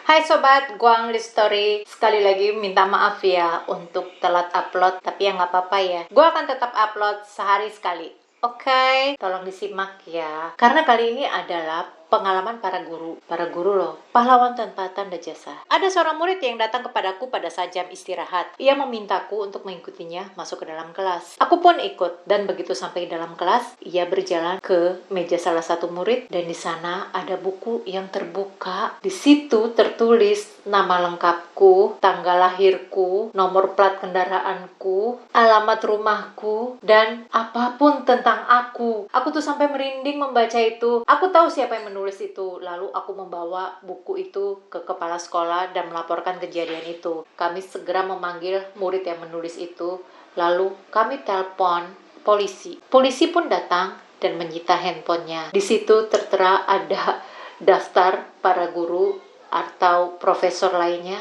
Hai sobat, gua Angli Story. Sekali lagi minta maaf ya untuk telat upload, tapi ya nggak apa-apa ya. Gua akan tetap upload sehari sekali. Oke, tolong disimak ya. Karena kali ini adalah pengalaman para guru. Para guru loh, pahlawan tanpa tanda jasa. Ada seorang murid yang datang kepadaku pada saat jam istirahat. Ia memintaku untuk mengikutinya masuk ke dalam kelas. Aku pun ikut, dan begitu sampai dalam kelas, ia berjalan ke meja salah satu murid, dan di sana ada buku yang terbuka. Di situ tertulis nama lengkapku, tanggal lahirku, nomor plat kendaraanku, alamat rumahku, dan apapun tentang aku. Aku tuh sampai merinding membaca itu. Aku tahu siapa yang menulis itu. Lalu aku membawa buku itu ke kepala sekolah dan melaporkan kejadian itu. Kami segera memanggil murid yang menulis itu. Lalu kami telepon polisi. Polisi pun datang dan menyita handphonenya. Di situ tertera ada daftar para guru atau profesor lainnya,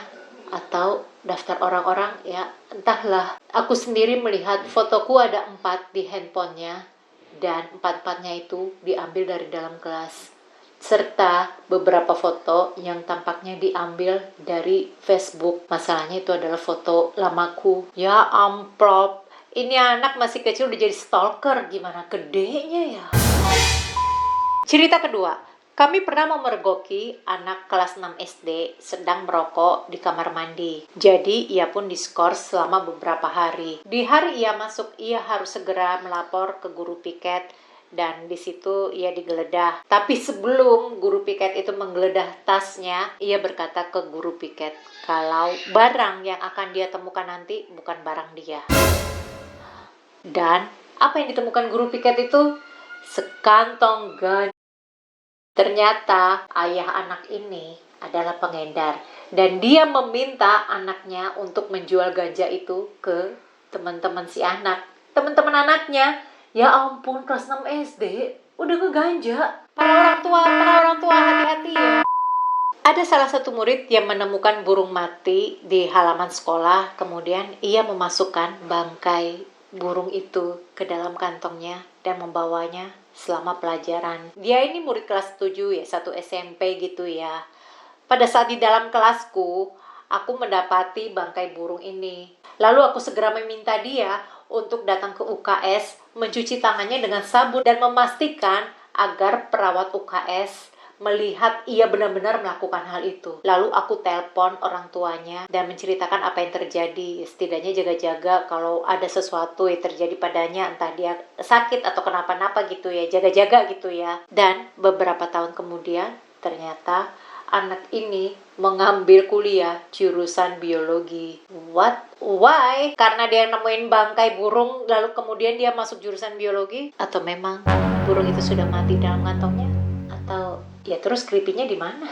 atau daftar orang-orang, ya entahlah. Aku sendiri melihat fotoku ada 4 di handphonenya, dan 4-4-nya itu diambil dari dalam kelas, serta beberapa foto yang tampaknya diambil dari Facebook. Masalahnya itu adalah foto lamaku. Ya amplop, ini anak masih kecil udah jadi stalker, gimana gedenya ya. Cerita kedua, kami pernah memergoki anak kelas 6 SD sedang merokok di kamar mandi. Jadi ia pun diskors selama beberapa hari. Di hari ia masuk, ia harus segera melapor ke guru piket, dan di situ ia digeledah. Tapi sebelum guru piket itu menggeledah tasnya, ia berkata ke guru piket kalau barang yang akan dia temukan nanti bukan barang dia. Dan apa yang ditemukan guru piket itu? Sekantong ganja. Ternyata ayah anak ini adalah pengedar, dan dia meminta anaknya untuk menjual ganja itu ke teman-teman si anak. Teman-teman anaknya, ya ampun, kelas 6 SD udah ngeganja. Para orang tua hati-hati ya. Ada salah satu murid yang menemukan burung mati di halaman sekolah, kemudian ia memasukkan bangkai burung itu ke dalam kantongnya dan membawanya selama pelajaran. Dia ini murid kelas 7 ya, 1 SMP gitu ya. Pada saat di dalam kelasku, aku mendapati bangkai burung ini. Lalu aku segera meminta dia untuk datang ke UKS, mencuci tangannya dengan sabun dan memastikan agar perawat UKS melihat ia benar-benar melakukan hal itu. Lalu aku telepon orang tuanya dan menceritakan apa yang terjadi. Setidaknya jaga-jaga kalau ada sesuatu yang terjadi padanya, entah dia sakit atau kenapa-napa gitu ya, jaga-jaga gitu ya. Dan beberapa tahun kemudian ternyata anak ini mengambil kuliah jurusan biologi. What? Why? Karena dia nemuin bangkai burung lalu kemudian dia masuk jurusan biologi? Atau memang burung itu sudah mati dalam kantongnya? Atau ya terus creepy-nya di mana?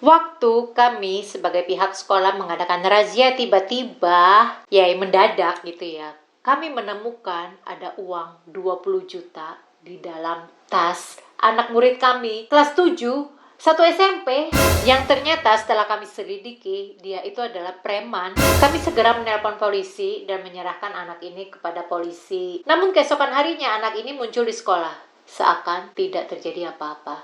Waktu kami sebagai pihak sekolah mengadakan razia tiba-tiba, ya mendadak gitu ya, kami menemukan ada uang 20 juta di dalam tas anak murid kami kelas 7, 1 SMP, yang ternyata setelah kami selidiki, dia itu adalah preman. Kami segera menelpon polisi dan menyerahkan anak ini kepada polisi. Namun keesokan harinya anak ini muncul di sekolah, seakan tidak terjadi apa-apa.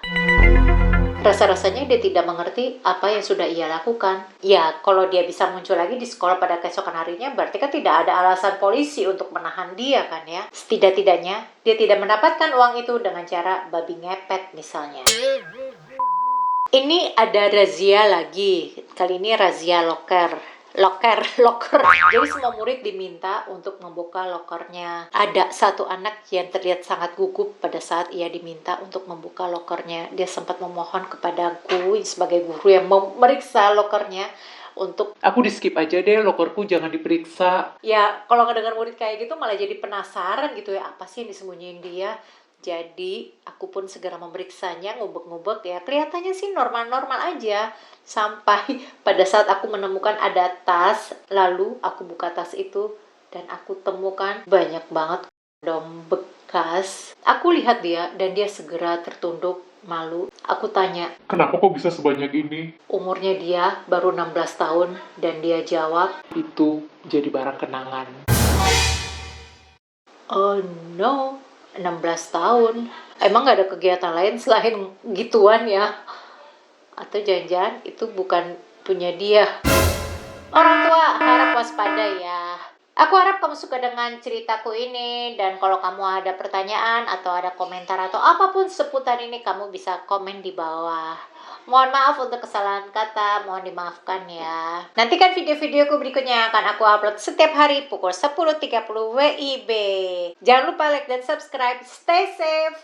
Rasa-rasanya dia tidak mengerti apa yang sudah ia lakukan. Ya, kalau dia bisa muncul lagi di sekolah pada keesokan harinya, berarti kan tidak ada alasan polisi untuk menahan dia kan ya. Setidak-tidaknya, dia tidak mendapatkan uang itu dengan cara babi ngepet misalnya. Ini ada razia lagi. Kali ini razia loker. Jadi semua murid diminta untuk membuka lokernya. Ada satu anak yang terlihat sangat gugup pada saat ia diminta untuk membuka lokernya. Dia sempat memohon kepadaku sebagai guru yang memeriksa lokernya untuk aku di skip aja deh, lokerku jangan diperiksa. Ya, kalau ngedengar murid kayak gitu malah jadi penasaran gitu ya, apa sih yang disembunyiin dia. Jadi aku pun segera memeriksanya, ngubek-ngubek ya, kelihatannya sih normal-normal aja. Sampai pada saat aku menemukan ada tas, lalu aku buka tas itu dan aku temukan banyak banget kondom bekas. Aku lihat dia dan dia segera tertunduk malu. Aku tanya, Kenapa kok bisa sebanyak ini? umurnya dia baru 16 tahun dan dia jawab, Itu jadi barang kenangan. oh no, 16 tahun. Emang gak ada kegiatan lain selain gituan ya? Atau jangan-jangan itu bukan punya dia. Orang tua harap waspada ya. Aku harap kamu suka dengan ceritaku ini, dan kalau kamu ada pertanyaan atau ada komentar atau apapun seputar ini, kamu bisa komen di bawah. Mohon maaf untuk kesalahan kata, mohon dimaafkan ya. Nantikan video-videoku berikutnya yang akan aku upload setiap hari pukul 10.30 WIB. Jangan lupa like dan subscribe. Stay safe.